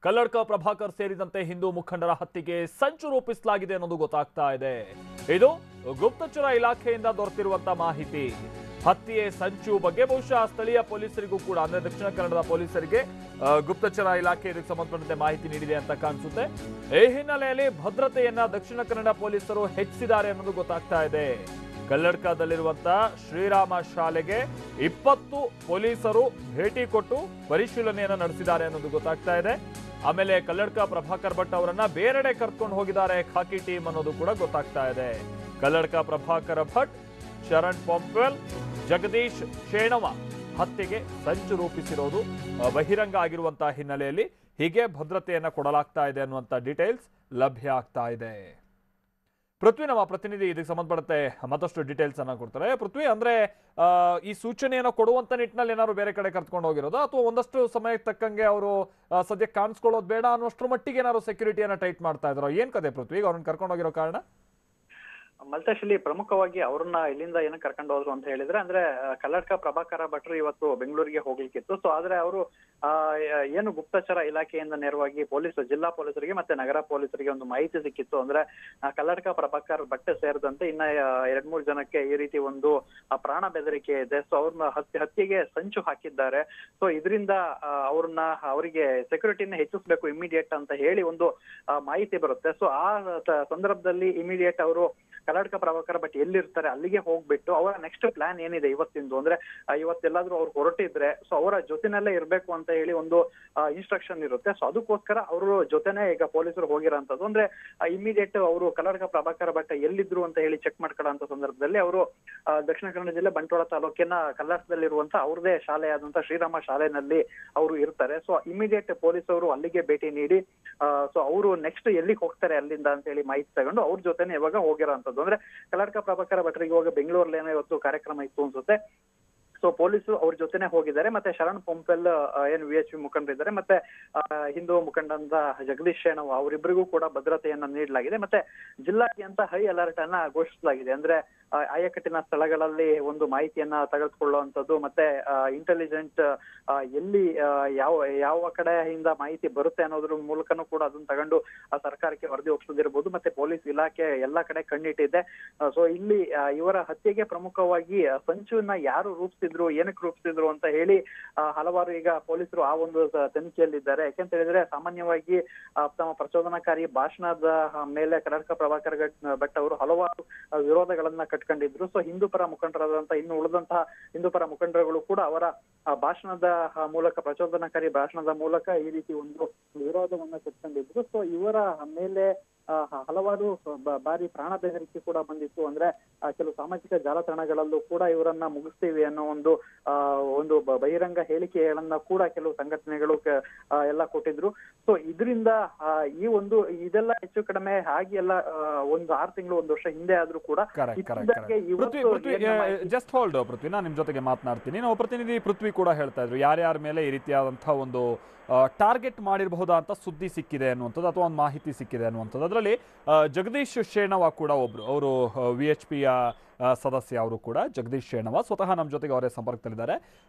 ಕಲ್ಲಡ್ಕ ಪ್ರಭಾಕರ್ ಸೇರಿದಂತೆ ಹಿಂದೂ ಮುಖಂಡರ ಹತ್ಯೆಗೆ ಸಂಚು ರೂಪಿಸಲಾಗಿದೆ ಅನ್ನೋದು ಗೊತ್ತಾಗ್ತಾ ಇದೆ. ಇದು ಗುಪ್ತಚರ ಇಲಾಖೆಯಿಂದ ದೊರೆತಿರುವಂತಹ ಮಾಹಿತಿ. ಹತ್ಯೆ ಸಂಚು ಬಗ್ಗೆ ಬಹುಶಃ ಸ್ಥಳೀಯ ಪೊಲೀಸರಿಗೂ ಕೂಡ ಅಂದ್ರೆ ದಕ್ಷಿಣ ಕನ್ನಡದ ಪೊಲೀಸರಿಗೆ ಗುಪ್ತಚರ ಇಲಾಖೆ ಇದಕ್ಕೆ ಸಂಬಂಧಪಟ್ಟಂತೆ ಮಾಹಿತಿ ನೀಡಿದೆ ಅಂತ ಕಾಣಿಸುತ್ತೆ. ಈ ಹಿನ್ನೆಲೆಯಲ್ಲಿ ಭದ್ರತೆಯನ್ನ ದಕ್ಷಿಣ ಕನ್ನಡ ಪೊಲೀಸರು ಹೆಚ್ಚಿಸಿದ್ದಾರೆ ಅನ್ನೋದು ಗೊತ್ತಾಗ್ತಾ ಇದೆ. ಕಲ್ಲಡ್ಕದಲ್ಲಿರುವಂತಹ ಶ್ರೀರಾಮ ಶಾಲೆಗೆ 20 ಪೊಲೀಸರು ಭೇಟಿ ಕೊಟ್ಟು ಪರಿಶೀಲನೆಯನ್ನು ನಡೆಸಿದ್ದಾರೆ ಅನ್ನೋದು ಗೊತ್ತಾಗ್ತಾ ಇದೆ. ಆಮೇಲೆ ಕಲ್ಲಡ್ಕ ಪ್ರಭಾಕರ್ ಭಟ್ ಅವರನ್ನ ಬೇರೆಡೆ ಕರ್ಕೊಂಡು ಹೋಗಿದ್ದಾರೆ ಖಾಕಿ ಟೀಮ್ ಅನ್ನೋದು ಕೂಡ ಗೊತ್ತಾಗ್ತಾ ಇದೆ. ಕಲ್ಲಡ್ಕ ಪ್ರಭಾಕರ್ ಭಟ್, ಶರಣ್ ಪೊಂಪೆಲ್, ಜಗದೀಶ್ ಶೇಣವ ಹತ್ಯೆಗೆ ಸಂಚು ರೂಪಿಸಿರೋದು ಬಹಿರಂಗ ಆಗಿರುವಂತಹ ಹಿನ್ನೆಲೆಯಲ್ಲಿ ಹೀಗೆ ಭದ್ರತೆಯನ್ನ ಕೊಡಲಾಗ್ತಾ ಇದೆ ಅನ್ನುವಂಥ ಡೀಟೇಲ್ಸ್ ಲಭ್ಯ ಆಗ್ತಾ ಇದೆ. ಪೃಥ್ವಿ ನಮ್ಮ ಪ್ರತಿನಿಧಿ ಇದಕ್ಕೆ ಸಂಬಂಧಪಡುತ್ತೆ ಮತ್ತಷ್ಟು ಡೀಟೇಲ್ಸ್ ಅನ್ನ ಕೊಡ್ತಾರೆ. ಪೃಥ್ವಿ, ಅಂದ್ರೆ ಈ ಸೂಚನೆಯನ್ನು ಕೊಡುವಂತ ನಿಟ್ಟಿನಲ್ಲಿ ಏನಾದ್ರು ಬೇರೆ ಕಡೆ ಕರ್ಕೊಂಡು ಹೋಗಿರೋದು ಅಥವಾ ಒಂದಷ್ಟು ಸಮಯಕ್ಕೆ ತಕ್ಕಂಗೆ ಅವರು ಸದ್ಯಕ್ಕೆ ಕಾಣಿಸ್ಕೊಳ್ಳೋದು ಬೇಡ ಅನ್ನೋಷ್ಟ್ರ ಮಟ್ಟಿಗೆ ಏನಾದ್ರು ಸೆಕ್ಯೂರಿಟಿಯನ್ನ ಟೈಟ್ ಮಾಡ್ತಾ ಇದ್ರು? ಏನ್ ಕತೆ ಪೃಥ್ವಿ, ಅವ್ರನ್ನ ಕರ್ಕೊಂಡು ಹೋಗಿರೋ ಕಾರಣ? ಮಲ್ತೇಶ್, ಇಲ್ಲಿ ಪ್ರಮುಖವಾಗಿ ಅವ್ರನ್ನ ಇಲ್ಲಿಂದ ಏನ ಕರ್ಕೊಂಡು ಹೋದ್ರು ಅಂತ ಹೇಳಿದ್ರೆ, ಅಂದ್ರೆ ಕಲ್ಲಡ್ಕ ಪ್ರಭಾಕರ ಭಟ್ರು ಇವತ್ತು ಬೆಂಗಳೂರಿಗೆ ಹೋಗ್ಲಿಕ್ಕಿತ್ತು. ಸೊ ಆದ್ರೆ ಅವರು ಏನು ಗುಪ್ತಚರ ಇಲಾಖೆಯಿಂದ ನೇರವಾಗಿ ಜಿಲ್ಲಾ ಪೊಲೀಸರಿಗೆ ಮತ್ತೆ ನಗರ ಪೊಲೀಸರಿಗೆ ಒಂದು ಮಾಹಿತಿ ಸಿಕ್ಕಿತ್ತು. ಅಂದ್ರೆ ಕಲ್ಲಡ್ಕ ಪ್ರಭಾಕರ್ ಭಟ್ ಸೇರಿದಂತೆ ಇನ್ನ 2-3 ಜನಕ್ಕೆ ಈ ರೀತಿ ಒಂದು ಪ್ರಾಣ ಬೆದರಿಕೆ ಇದೆ. ಸೊ ಅವ್ರನ್ನ ಹತ್ಯೆಗೆ ಸಂಚು ಹಾಕಿದ್ದಾರೆ. ಸೊ ಇದರಿಂದ ಅವರಿಗೆ ಸೆಕ್ಯೂರಿಟಿನ ಹೆಚ್ಚಿಸಬೇಕು ಇಮಿಡಿಯೇಟ್ ಅಂತ ಹೇಳಿ ಒಂದು ಮಾಹಿತಿ ಬರುತ್ತೆ. ಸೊ ಆ ಸಂದರ್ಭದಲ್ಲಿ ಇಮಿಡಿಯೇಟ್ ಅವರು ಕಲ್ಲಡ್ಕ ಪ್ರಭಾಕರ್ ಭಟ್ ಎಲ್ಲಿರ್ತಾರೆ ಅಲ್ಲಿಗೆ ಹೋಗ್ಬಿಟ್ಟು ಅವರ ನೆಕ್ಸ್ಟ್ ಪ್ಲಾನ್ ಏನಿದೆ ಇವತ್ತಿಂದು, ಅಂದ್ರೆ ಇವತ್ತೆಲ್ಲಾದ್ರೂ ಅವ್ರು ಹೊರಟಿದ್ರೆ ಸೊ ಅವರ ಜೊತೆನಲ್ಲೇ ಇರ್ಬೇಕು ಅಂತ ಹೇಳಿ ಒಂದು ಇನ್ಸ್ಟ್ರಕ್ಷನ್ ಇರುತ್ತೆ. ಸೊ ಅದಕ್ಕೋಸ್ಕರ ಅವರು ಜೊತೆನೆ ಈಗ ಪೊಲೀಸರು ಹೋಗಿರೋಂಥದ್ದು. ಅಂದ್ರೆ ಇಮಿಡಿಯೇಟ್ ಅವರು ಕಲ್ಲಡ್ಕ ಪ್ರಭಾಕರ್ ಭಟ್ ಎಲ್ಲಿದ್ರು ಅಂತ ಹೇಳಿ ಚೆಕ್ ಮಾಡ್ಕೊಳ್ಳೋ ಸಂದರ್ಭದಲ್ಲಿ ಅವರು ದಕ್ಷಿಣ ಕನ್ನಡ ಜಿಲ್ಲೆ ಬಂಟ್ವಾಳ ತಾಲೂಕಿನ ಕಲ್ಲಡ್ಕದಲ್ಲಿರುವಂತ ಅವ್ರದೇ ಶಾಲೆಯಾದಂತ ಶ್ರೀರಾಮ ಶಾಲೆನಲ್ಲಿ ಅವರು ಇರ್ತಾರೆ. ಸೊ ಇಮಿಡಿಯೇಟ್ ಪೊಲೀಸರು ಅಲ್ಲಿಗೆ ಭೇಟಿ ನೀಡಿ ಸೊ ಅವರು ನೆಕ್ಸ್ಟ್ ಎಲ್ಲಿಗೆ ಹೋಗ್ತಾರೆ ಅಲ್ಲಿಂದ ಅಂತ ಹೇಳಿ ಮಾಹಿತಿ ತಗೊಂಡು ಅವ್ರ ಜೊತೆನೆ ಇವಾಗ ಹೋಗಿರೋಂಥದ್ದು. ಅಂದ್ರೆ ಕಲ್ಲಡ್ಕ ಪ್ರಭಾಕರ ಭಟ್ರಿಗೆ ಇವಾಗ ಬೆಂಗಳೂರಲ್ಲಿ ಏನೋ ಇವತ್ತು ಕಾರ್ಯಕ್ರಮ ಇತ್ತು ಅನ್ಸುತ್ತೆ. ಸೊ ಪೊಲೀಸರು ಅವ್ರ ಜೊತೆನೆ ಹೋಗಿದ್ದಾರೆ. ಮತ್ತೆ ಶರಣ್ ಪೊಂಪೆಲ್ ಏನು VHP ಮುಖಂಡರಿದ್ದಾರೆ, ಮತ್ತೆ ಹಿಂದೂ ಮುಖಂಡಂತ ಜಗದೀಶ್ ಶೇಣವ್ ಅವರಿಬ್ಬರಿಗೂ ಕೂಡ ಭದ್ರತೆಯನ್ನ ನೀಡಲಾಗಿದೆ. ಮತ್ತೆ ಜಿಲ್ಲಾದ್ಯಂತ ಹೈ ಅಲರ್ಟ್ ಅನ್ನ ಘೋಷಿಸಲಾಗಿದೆ. ಅಂದ್ರೆ ಆಯಕಟ್ಟಿನ ಸ್ಥಳಗಳಲ್ಲಿ ಒಂದು ಮಾಹಿತಿಯನ್ನ ತೆಗೆದುಕೊಳ್ಳುವಂಥದ್ದು, ಮತ್ತೆ ಇಂಟೆಲಿಜೆಂಟ್ ಎಲ್ಲಿ ಯಾವ ಕಡೆಯಿಂದ ಮಾಹಿತಿ ಬರುತ್ತೆ ಅನ್ನೋದ್ರ ಮೂಲಕನೂ ಕೂಡ ಅದನ್ನ ತಗೊಂಡು ಸರ್ಕಾರಕ್ಕೆ ವರದಿ ಒಪ್ಪಿಸೋದಿರ್ಬೋದು. ಮತ್ತೆ ಪೊಲೀಸ್ ಇಲಾಖೆ ಎಲ್ಲಾ ಕಡೆ ಕಣ್ಣಿಟ್ಟಿದೆ. ಸೊ ಇಲ್ಲಿ ಇವರ ಹತ್ಯೆಗೆ ಪ್ರಮುಖವಾಗಿ ಸಂಚುವನ್ನ ಯಾರು ರೂಪಿಸಿದ್ರು, ಏನಕ್ಕೆ ರೂಪಿಸಿದ್ರು ಅಂತ ಹೇಳಿ ಹಲವಾರು ಈಗ ಪೊಲೀಸರು ಆ ಒಂದು ತನಿಖೆಯಲ್ಲಿದ್ದಾರೆ. ಯಾಕೆಂತ ಹೇಳಿದ್ರೆ ಸಾಮಾನ್ಯವಾಗಿ ತಮ್ಮ ಪ್ರಚೋದನಾಕಾರಿ ಭಾಷಣದ ಮೇಲೆ ಕಲ್ಲಡ್ಕ ಪ್ರಭಾಕರ್ ಭಟ್ ಅವರು ಹಲವಾರು ವಿರೋಧಗಳನ್ನ ಕಟ್ಕೊಂಡಿದ್ರು. ಸೊ ಹಿಂದೂಪರ ಮುಖಂಡರಾದಂತಹ ಇನ್ನು ಉಳಿದಂತಹ ಹಿಂದೂಪರ ಮುಖಂಡರುಗಳು ಕೂಡ ಅವರ ಭಾಷಣದ ಮೂಲಕ, ಪ್ರಚೋದನಾಕಾರಿ ಭಾಷಣದ ಮೂಲಕ ಈ ರೀತಿ ಒಂದು ವಿರೋಧವನ್ನ ಕಟ್ಕೊಂಡಿದ್ರು. ಸೊ ಇವರ ಮೇಲೆ ಹಲವಾರು ಬಾರಿ ಪ್ರಾಣ ಬೆದರಿಕೆ ಕೂಡ ಬಂದಿತ್ತು. ಅಂದ್ರೆ ಕೆಲವು ಸಾಮಾಜಿಕ ಜಾಲತಾಣಗಳಲ್ಲೂ ಕೂಡ ಇವರನ್ನ ಮುಗಿಸ್ತೀವಿ ಅನ್ನೋ ಒಂದು ಬಹಿರಂಗ ಹೇಳಿಕೆಗಳನ್ನ ಕೂಡ ಕೆಲವು ಸಂಘಟನೆಗಳು ಎಲ್ಲ ಕೊಟ್ಟಿದ್ರು. ಸೊ ಇದರಿಂದ ಇದೆಲ್ಲ ಹೆಚ್ಚು ಕಡಿಮೆ ಆಗಿ ಎಲ್ಲ ಒಂದು 6 ತಿಂಗಳು 1 ವರ್ಷ ಹಿಂದೆ ಆದ್ರೂ ಕೂಡ ಜಸ್ಟ್ ಹೋಲ್ಡ್ ಪೃಥ್ವಿ, ನಾನು ನಿಮ್ ಜೊತೆಗೆ ಮಾತನಾಡ್ತೀನಿ. ನಾವು ಪ್ರತಿನಿಧಿ ಪೃಥ್ವಿ ಕೂಡ ಹೇಳ್ತಾ ಇದ್ರು ಯಾರ್ಯಾರ ಮೇಲೆ ಈ ರೀತಿಯಾದಂತಹ ಒಂದು ಟಾರ್ಗೆಟ್ ಮಾಡಿರಬಹುದಾ ಅಂತ ಸುದ್ದಿ ಸಿಕ್ಕಿದೆ ಅನ್ನುವಂಥದ್ದು ಅಥವಾ ಒಂದು ಮಾಹಿತಿ ಸಿಕ್ಕಿದೆ ಅನ್ನುವಂಥದ್ದು. ಅದರಲ್ಲಿ ಜಗದೀಶ್ ಶೇಣವ ಕೂಡ ಒಬ್ರು, ಅವರು VHPಯ ಸದಸ್ಯ, ಅವರು ಕೂಡ ಜಗದೀಶ್ ಶೇಣವ ಸ್ವತಃ ನಮ್ಮ ಜೊತೆಗೆ ಅವರೇ ಸಂಪರ್ಕದಲ್ಲಿದ್ದಾರೆ.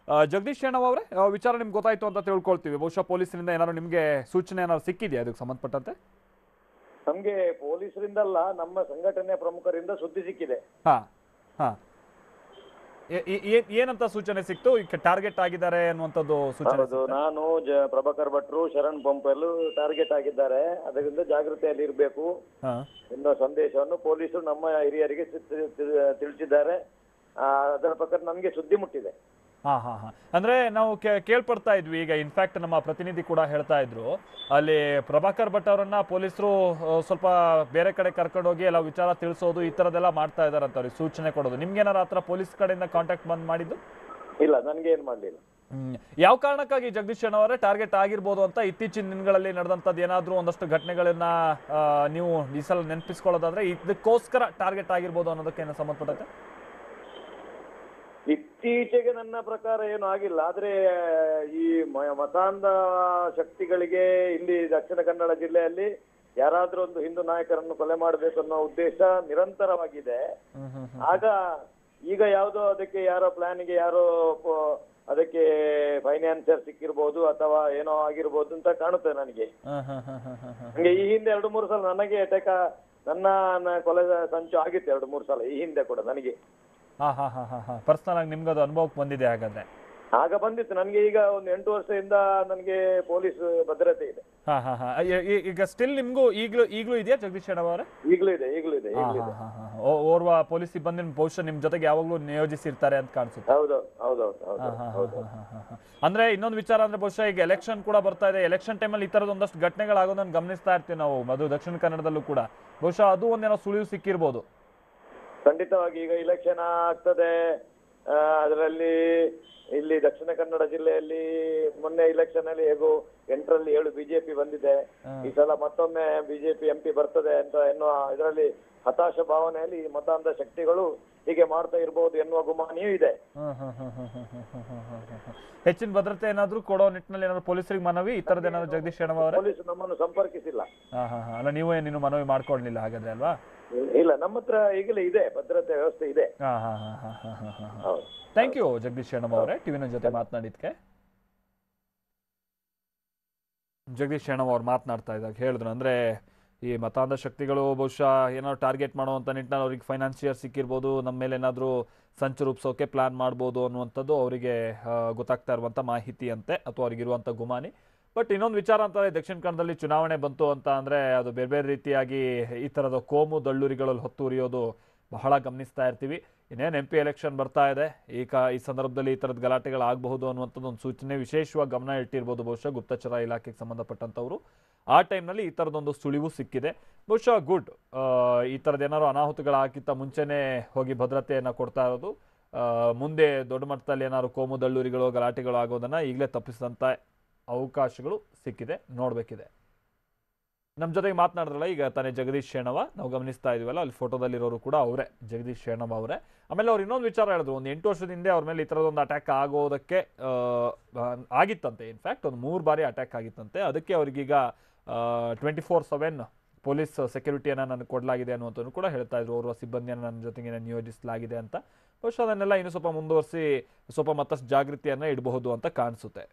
ಜಗದೀಶ್ ಶೇಣವ ಅವರೇ, ವಿಚಾರ ನಿಮ್ಗೆ ಗೊತ್ತಾಯ್ತು ಅಂತ ತಿಳ್ಕೊಳ್ತೀವಿ. ಬಹುಶಃ ಪೊಲೀಸರಿಂದ ಏನಾದ್ರು ನಿಮ್ಗೆ ಸೂಚನೆ ಏನಾದ್ರು ಸಿಕ್ಕಿದೆಯಾ ಅದಕ್ಕೆ ಸಂಬಂಧಪಟ್ಟಂತೆ? ನಮ್ಗೆ ಪೊಲೀಸರಿಂದಲ್ಲ, ನಮ್ಮ ಸಂಘಟನೆ ಪ್ರಮುಖರಿಂದ ಸುದ್ದಿ ಸಿಕ್ಕಿದೆ. ಏನಂತ ಸೂಚನೆ ಸಿಕ್ತು? ಟಾರ್ಗೆಟ್ ಆಗಿದ್ದಾರೆ ಅನ್ನುವಂಥದ್ದು ಸೂಚನೆ? ನಾನು ಪ್ರಭಾಕರ್ ಭಟ್ರು, ಶರಣ್ ಪೊಂಪೆಲ್ ಟಾರ್ಗೆಟ್ ಆಗಿದ್ದಾರೆ, ಅದರಿಂದ ಜಾಗೃತಿಯಲ್ಲಿ ಇರಬೇಕು ಎನ್ನುವ ಸಂದೇಶವನ್ನು ಪೊಲೀಸರು ನಮ್ಮ ಹಿರಿಯರಿಗೆ ತಿಳಿಸಿದ್ದಾರೆ. ಅದರ ಪ್ರಕಾರ ನಮ್ಗೆ ಸುದ್ದಿ ಮುಟ್ಟಿದೆ. ಅಂದ್ರೆ ನಾವು ಕೇಳ್ಪಡ್ತಾ ಇದ್ವಿ. ಈಗ ಇನ್ಫ್ಯಾಕ್ಟ್ ನಮ್ಮ ಪ್ರತಿನಿಧಿ ಕೂಡ ಹೇಳ್ತಾ ಇದ್ರು, ಅಲ್ಲಿ ಪ್ರಭಾಕರ್ ಭಟ್ ಅವರನ್ನ ಪೊಲೀಸರು ಸ್ವಲ್ಪ ಬೇರೆ ಕಡೆ ಕರ್ಕೊಂಡೋಗಿ ಎಲ್ಲ ವಿಚಾರ ತಿಳಿಸೋದು ಈ ತರದೆಲ್ಲ ಮಾಡ್ತಾ ಇದಾರೆ ಅಂತ ಅವ್ರಿಗೆ ಸೂಚನೆ ಕೊಡೋದು. ನಿಮ್ಗೆ ಏನಾರ ಆತರ ಪೊಲೀಸ್ ಕಡೆಯಿಂದ ಕಾಂಟ್ಯಾಕ್ಟ್ ಬಂದ್ ಮಾಡಿದ್ದು? ಇಲ್ಲ, ನನ್ಗೆ ಏನ್ ಮಾಡ್ಲಿಲ್ಲ. ಯಾವ ಕಾರಣಕ್ಕಾಗಿ ಜಗದೀಶ್ ಶೇಣವರೇ ಟಾರ್ಗೆಟ್ ಆಗಿರ್ಬೋದು ಅಂತ ಇತ್ತೀಚಿನ ದಿನಗಳಲ್ಲಿ ನಡೆದಂತದ್ದು ಏನಾದ್ರೂ ಒಂದಷ್ಟು ಘಟನೆಗಳನ್ನ ನೀವು ಈ ಸಲ ನೆನಪಿಸ್ಕೊಳ್ಳೋದಾದ್ರೆ ಇದಕ್ಕೋಸ್ಕರ ಟಾರ್ಗೆಟ್ ಆಗಿರ್ಬೋದು ಅನ್ನೋದಕ್ಕೆ ಏನೋ ಸಂಬಂಧಪಟ್ಟಂತೆ? ಇತ್ತೀಚೆಗೆ ನನ್ನ ಪ್ರಕಾರ ಏನು ಆಗಿಲ್ಲ. ಆದ್ರೆ ಈ ಮತಾಂಧ ಶಕ್ತಿಗಳಿಗೆ ಇಲ್ಲಿ ದಕ್ಷಿಣ ಕನ್ನಡ ಜಿಲ್ಲೆಯಲ್ಲಿ ಯಾರಾದ್ರೂ ಒಂದು ಹಿಂದೂ ನಾಯಕರನ್ನು ಕೊಲೆ ಮಾಡಬೇಕು ಅನ್ನೋ ಉದ್ದೇಶ ನಿರಂತರವಾಗಿದೆ. ಆಗ ಈಗ ಯಾವುದೋ ಅದಕ್ಕೆ ಯಾರೋ ಪ್ಲಾನಿಗೆ ಯಾರೋ ಅದಕ್ಕೆ ಫೈನಾನ್ಸಿಯರ್ ಸಿಕ್ಕಿರ್ಬೋದು ಅಥವಾ ಏನೋ ಆಗಿರ್ಬೋದು ಅಂತ ಕಾಣುತ್ತೆ ನನಗೆ. ಹಂಗೆ ಈ ಹಿಂದೆ 2-3 ಸಲ ನನಗೆ ನನ್ನ ಕೊಲೆ ಸಂಚು ಆಗಿತ್ತು 2-3 ಸಲ ಈ ಹಿಂದೆ ಕೂಡ ನನಗೆ. ಪರ್ಸನಲ್ ಆಗಿ ನಿಮ್ಗೆ ಅದು ಅನುಭವಕ್ಕೆ ಬಂದಿದೆ ಹಾಗಾದ್ರೆ? ಆಗ ಬಂದಿತ್ತು ನನಗೆ. ಈಗ ಒಂದು 8 ವರ್ಷದಿಂದ ನನಗೆ ಪೊಲೀಸ್ ಭದ್ರತೆ ಇದೆ. ಈಗ ಸ್ಟಿಲ್ ನಿಮ್ಗೂ ಈಗಲೂ ಇದೆಯಾ ಜಗದೀಶ್ ಶೆಣವ ಅವರೇ? ಈಗಲೂ ಇದೆ. ಓರ್ವ ಪೊಲೀಸ್ ಸಿಬ್ಬಂದಿ ಬಹುಶಃ ನಿಮ್ ಜೊತೆಗೆ ಯಾವಾಗ್ಲೂ ನಿಯೋಜಿಸಿರ್ತಾರೆ ಅಂತ ಕಾಣಿಸುತ್ತೆ. ಹೌದು. ಅಂದ್ರೆ ಇನ್ನೊಂದು ವಿಚಾರ ಅಂದ್ರೆ ಬಹುಶಃ ಈಗ ಎಲೆಕ್ಷನ್ ಕೂಡ ಬರ್ತಾ ಇದೆ. ಎಲೆಕ್ಷನ್ ಟೈಮಲ್ಲಿ ಈ ತರದ ಒಂದಷ್ಟು ಘಟನೆಗಳಾಗೋದನ್ನ ಗಮನಿಸ್ತಾ ಇರ್ತೀವಿ ನಾವು. ಅದು ದಕ್ಷಿಣ ಕನ್ನಡದಲ್ಲೂ ಕೂಡ ಬಹುಶಃ ಅದು ಒಂದೇನೋ ಸುಳಿವು ಸಿಕ್ಕಿರ್ಬೋದು. ಖಂಡಿತವಾಗಿ ಈಗ ಇಲೆಕ್ಷನ್ ಆಗ್ತದೆ. ಅದರಲ್ಲಿ ಇಲ್ಲಿ ದಕ್ಷಿಣ ಕನ್ನಡ ಜಿಲ್ಲೆಯಲ್ಲಿ ಮೊನ್ನೆ ಇಲೆಕ್ಷನ್ ಅಲ್ಲಿ ಹೇಗೂ 8ರಲ್ಲಿ 7 ಬಿಜೆಪಿ ಬಂದಿದೆ. ಈ ಸಲ ಮತ್ತೊಮ್ಮೆ ಬಿಜೆಪಿ MP ಬರ್ತದೆ ಅಂತ ಎನ್ನುವ ಇದರಲ್ಲಿ ಹತಾಶ ಭಾವನೆಯಲ್ಲಿ ಮತಾಂಧ ಶಕ್ತಿಗಳು ಹೀಗೆ ಮಾಡ್ತಾ ಇರಬಹುದು ಎನ್ನುವ ಗುಮಾನಿಯೂ ಇದೆ. ಹೆಚ್ಚಿನ ಭದ್ರತೆ ಏನಾದ್ರು ಕೊಡೋ ನಿಟ್ಟಿನಲ್ಲಿ ಏನಾದ್ರು ಪೊಲೀಸರಿಗೆ ಮನವಿ ಈ ತರದ ಏನಾದ್ರು ಜಗದೀಶ್ ಶೆಣವ ಅವರೇ? ಪೊಲೀಸ್ ನಮ್ಮನ್ನು ಸಂಪರ್ಕಿಸಿಲ್ಲ. ಅಲ್ಲ ನೀನು ಮನವಿ ಮಾಡ್ಕೊಡ್ಲಿಲ್ಲ ಹಾಗಾದ್ರೆ ಅಲ್ವಾ? ಇಲ್ಲ, ನಮ್ಮ ಹತ್ರ ಈಗಲೇ ಇದೆ, ಭದ್ರತೆ ವ್ಯವಸ್ಥೆ ಇದೆ. ಥ್ಯಾಂಕ್ ಯು ಜಗದೀಶ್ ಶೆಣವ ಅವರೇ ಟಿವಿನ ಜೊತೆ ಮಾತನಾಡಿದ್ಕೆ. ಜಗದೀಶ್ ಶೆಣವ ಅವ್ರು ಮಾತನಾಡ್ತಾ ಇದ್ದಾಗ ಹೇಳಿದ್ರು ಅಂದ್ರೆ ಈ ಮತಾಂಧ ಶಕ್ತಿಗಳು ಬಹುಶಃ ಏನಾದ್ರು ಟಾರ್ಗೆಟ್ ಮಾಡುವಂಥ ನಿಟ್ಟಿನಲ್ಲಿ ಅವ್ರಿಗೆ ಫೈನಾನ್ಸಿಯರ್ ಸಿಕ್ಕಿರ್ಬೋದು, ನಮ್ಮ ಮೇಲೆ ಏನಾದರೂ ಸಂಚು ರೂಪಿಸೋಕೆ ಪ್ಲಾನ್ ಮಾಡ್ಬೋದು ಅನ್ನುವಂಥದ್ದು ಅವರಿಗೆ ಗೊತ್ತಾಗ್ತಾ ಇರುವಂಥ ಮಾಹಿತಿ ಅಂತೆ, ಅಥವಾ ಅವ್ರಿಗಿರುವಂಥ ಗುಮಾನಿ. ಬಟ್ ಇನ್ನೊಂದು ವಿಚಾರ ಅಂತಾರೆ, ದಕ್ಷಿಣ ಕನ್ನಡದಲ್ಲಿ ಚುನಾವಣೆ ಬಂತು ಅಂತ ಅಂದರೆ ಅದು ಬೇರೆ ಬೇರೆ ರೀತಿಯಾಗಿ ಈ ಥರದ ಕೋಮು ದಳ್ಳುರಿಗಳಲ್ಲಿ ಹೊತ್ತುರಿಯೋದು ಬಹಳ ಗಮನಿಸ್ತಾ ಇರ್ತೀವಿ. ಇನ್ನೇನು MP ಎಲೆಕ್ಷನ್ ಬರ್ತಾ ಇದೆ, ಈ ಸಂದರ್ಭದಲ್ಲಿ ಈ ಥರದ ಗಲಾಟೆಗಳಾಗಬಹುದು ಅನ್ನುವಂಥದ್ದು ಒಂದು ಸೂಚನೆ ವಿಶೇಷವಾಗಿ ಗಮನ ಇಟ್ಟಿರ್ಬೋದು ಬಹುಶಃ ಗುಪ್ತಚರ ಇಲಾಖೆಗೆ ಸಂಬಂಧಪಟ್ಟಂಥವ್ರು. ಆ ಟೈಮ್ನಲ್ಲಿ ಈ ಥರದೊಂದು ಸುಳಿವು ಸಿಕ್ಕಿದೆ. ಬಹುಶಃ ಗುಡ್. ಈ ಥರದ್ದು ಏನಾದ್ರು ಅನಾಹುತಗಳಾಗಿತ್ತ ಮುಂಚೆನೇ ಹೋಗಿ ಭದ್ರತೆಯನ್ನು ಕೊಡ್ತಾ ಇರೋದು ಮುಂದೆ ದೊಡ್ಡ ಮಟ್ಟದಲ್ಲಿ ಏನಾದ್ರು ಕೋಮು ದಳ್ಳುರಿಗಳು ಗಲಾಟೆಗಳು ಆಗೋದನ್ನು ಈಗಲೇ ತಪ್ಪಿಸಿದಂಥ ಅವಕಾಶಗಳು ಸಿಕ್ಕಿದೆ, ನೋಡಬೇಕಿದೆ. ನಮ್ಮ ಜೊತೆಗೆ ಮಾತನಾಡಿದ್ರಲ್ಲ ಈಗ ತಾನೇ ಜಗದೀಶ್ ಶೆಣವ, ನಾವು ಗಮನಿಸ್ತಾ ಇದೀವಲ್ಲ ಅಲ್ಲಿ ಫೋಟೋದಲ್ಲಿರೋರು ಕೂಡ ಅವರೇ, ಜಗದೀಶ್ ಶೆಣವ ಅವರೇ. ಆಮೇಲೆ ಅವ್ರು ಇನ್ನೊಂದು ವಿಚಾರ ಹೇಳಿದ್ರು, ಒಂದು 8 ವರ್ಷದ ಹಿಂದೆ ಅವ್ರ ಮೇಲೆ ಈ ಥರದೊಂದು ಅಟ್ಯಾಕ್ ಆಗೋದಕ್ಕೆ ಆಗಿತ್ತಂತೆ. ಇನ್ಫ್ಯಾಕ್ಟ್ ಒಂದು 3 ಬಾರಿ ಅಟ್ಯಾಕ್ ಆಗಿತ್ತಂತೆ. ಅದಕ್ಕೆ ಅವ್ರಿಗೀಗ 24/7 ಪೊಲೀಸ್ ಸೆಕ್ಯೂರಿಟಿಯನ್ನು ನನಗೆ ಕೊಡಲಾಗಿದೆ ಅನ್ನುವಂಥದ್ದು ಕೂಡ ಹೇಳ್ತಾ ಇದ್ರು. ಅವರ ಸಿಬ್ಬಂದಿಯನ್ನು ನನ್ನ ಜೊತೆಗೆ ನಿಯೋಜಿಸಲಾಗಿದೆ ಅಂತ. ಬಹುಶಃ ಅದನ್ನೆಲ್ಲ ಇನ್ನೂ ಸ್ವಲ್ಪ ಮುಂದುವರಿಸಿ ಸ್ವಲ್ಪ ಮತ್ತಷ್ಟು ಜಾಗೃತಿಯನ್ನು ಇಡಬಹುದು ಅಂತ ಕಾಣಿಸುತ್ತೆ.